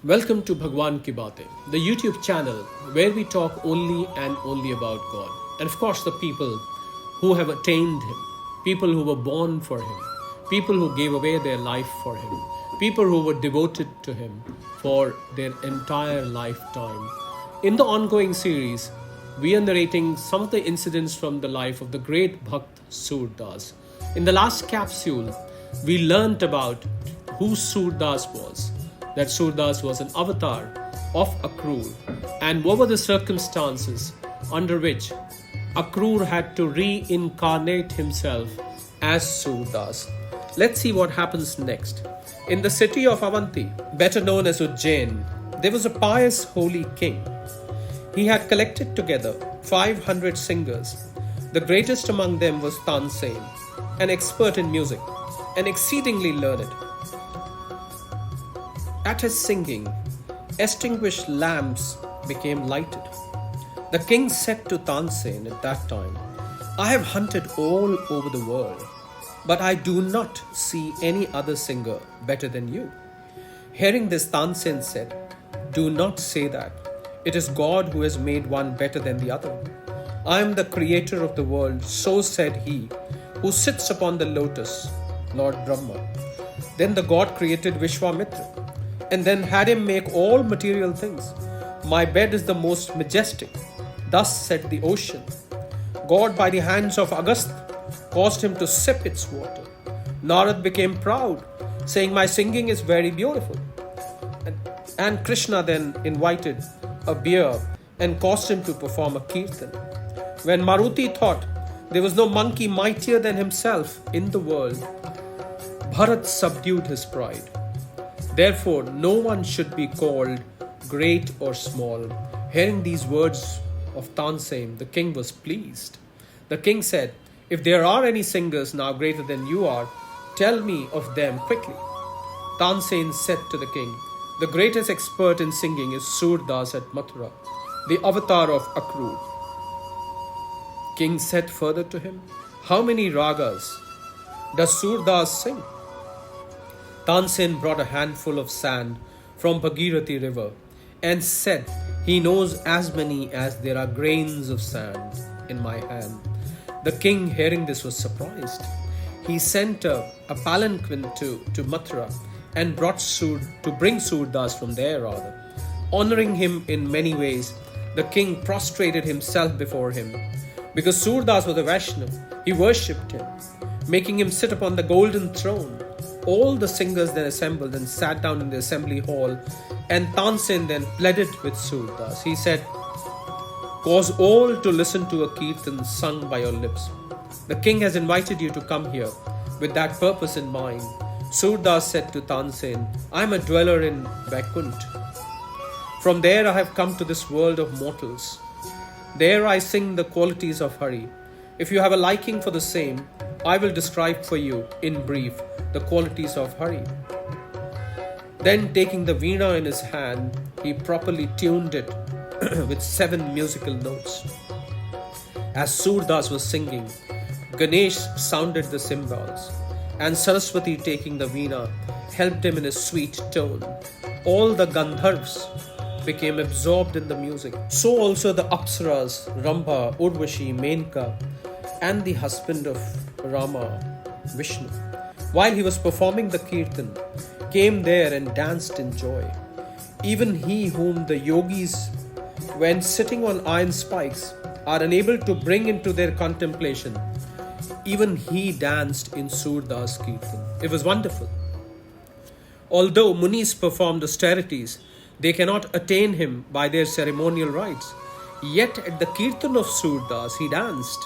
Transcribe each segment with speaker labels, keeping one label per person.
Speaker 1: Welcome to Bhagwan Ki Baatein, the YouTube channel where we talk only and only about God. And of course, the people who have attained Him, people who were born for Him, people who gave away their life for Him, people who were devoted to Him for their entire lifetime. In the ongoing series, we are narrating some of the incidents from the life of the great Bhakta Surdas. In the last capsule, we learnt about who Surdas was, that Surdas was an avatar of Akrur, and what were the circumstances under which Akrur had to reincarnate himself as Surdas. Let's see what happens next. In the city of Avanti, better known as Ujjain, there was a pious holy king. He had collected together 500 singers. The greatest among them was Tansen, an expert in music and exceedingly learned. At his singing, extinguished lamps became lighted. The king said to Tansen at that time, "I have hunted all over the world, but I do not see any other singer better than you." Hearing this, Tansen said, "Do not say that. It is God who has made one better than the other. I am the creator of the world, so said he who sits upon the lotus, Lord Brahma." Then the God created Vishwamitra and then had him make all material things. "My bed is the most majestic." Thus said the ocean. God, by the hands of Agastya, caused him to sip its water. Narad became proud, saying, "My singing is very beautiful." And Krishna then invited a bear and caused him to perform a kirtan. When Maruti thought there was no monkey mightier than himself in the world, Bharat subdued his pride. Therefore, no one should be called great or small. Hearing these words of Tansen, the king was pleased. The king said, "If there are any singers now greater than you are, tell me of them quickly." Tansen said to the king, "The greatest expert in singing is Surdas at Mathura, the avatar of Akrur." King said further to him, "How many ragas does Surdas sing?" Tansen brought a handful of sand from Bhagirathi river and said, "He knows as many as there are grains of sand in my hand." The king, hearing this, was surprised. He sent a palanquin to Mathura and bring Surdas from there rather. Honoring him in many ways, the king prostrated himself before him. Because Surdas was a Vaishnav, he worshipped him, making him sit upon the golden throne. All the singers then assembled and sat down in the assembly hall, and Tansen then pleaded with Surdas. He said, "Cause all to listen to a kirtan sung by your lips. The king has invited you to come here with that purpose in mind." Surdas said to Tansen, "I am a dweller in Vaikunt. From there I have come to this world of mortals. There I sing the qualities of Hari. If you have a liking for the same, I will describe for you, in brief, the qualities of Hari." Then, taking the veena in his hand, he properly tuned it with 7 musical notes. As Surdas was singing, Ganesh sounded the cymbals, and Saraswati, taking the veena, helped him in a sweet tone. All the Gandharvas became absorbed in the music. So also the Apsaras, Rambha, Urvashi, Menka, and the husband of Rama, Vishnu, while he was performing the kirtan, came there and danced in joy. Even he whom the yogis, when sitting on iron spikes, are unable to bring into their contemplation, even he danced in Surdas kirtan. It was wonderful. Although Munis performed austerities, they cannot attain him by their ceremonial rites. Yet at the kirtan of Surdas, he danced.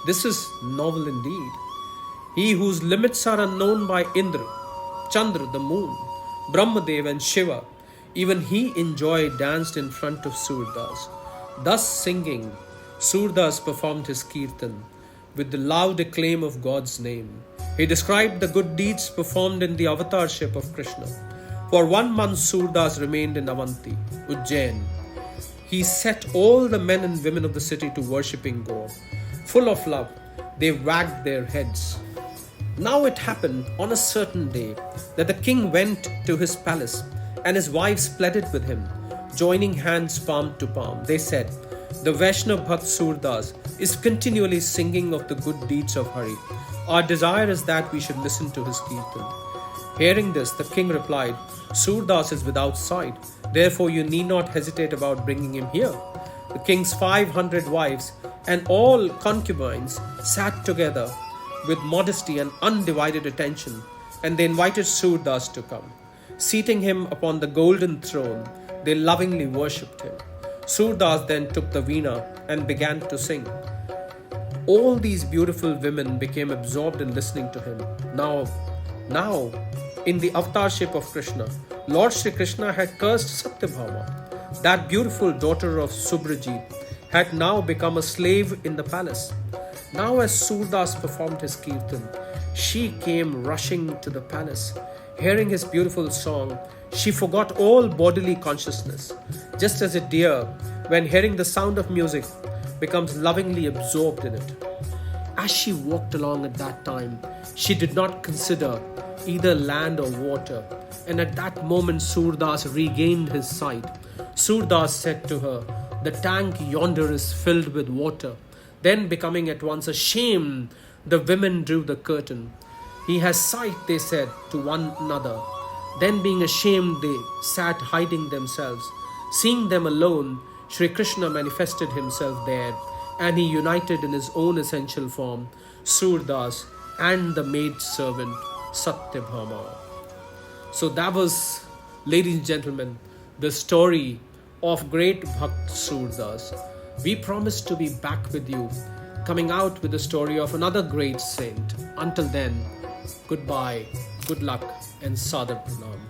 Speaker 1: This is novel indeed. He whose limits are unknown by Indra, Chandra, the moon, Brahmadev and Shiva, even he enjoyed danced in front of Surdas. Thus singing, Surdas performed his kirtan with the loud acclaim of God's name. He described the good deeds performed in the avatarship of Krishna. For 1 month Surdas remained in Avanti, Ujjain. He set all the men and women of the city to worshipping God. Full of love, they wagged their heads. Now it happened on a certain day that the king went to his palace and his wives pleaded with him, joining hands palm to palm. They said, "The Vaishnav Bhakt Surdas is continually singing of the good deeds of Hari. Our desire is that we should listen to his kirtan." Hearing this, the king replied, "Surdas is without sight, therefore you need not hesitate about bringing him here." The king's 500 wives and all concubines sat together with modesty and undivided attention, and they invited Surdas to come. Seating him upon the golden throne, they lovingly worshipped him. Surdas then took the veena and began to sing. All these beautiful women became absorbed in listening to him. Now, in the avatarship of Krishna, Lord Shri Krishna had cursed Satyabhama. That beautiful daughter of Subrajit had now become a slave in the palace. Now, as Surdas performed his kirtan, she came rushing to the palace. Hearing his beautiful song, she forgot all bodily consciousness, just as a deer, when hearing the sound of music, becomes lovingly absorbed in it. As she walked along at that time, she did not consider either land or water, and at that moment Surdas regained his sight. Surdas said to her, "The tank yonder is filled with water." Then, becoming at once ashamed, the women drew the curtain. "He has sight," they said to one another. Then, being ashamed, they sat hiding themselves. Seeing them alone, Sri Krishna manifested himself there, and he united in his own essential form Surdas and the maid servant Satyabhama. So that was, ladies and gentlemen, the story of great Bhakta Surdas. We promise to be back with you, coming out with the story of another great saint. Until then, goodbye, good luck, and Sadar Pranam.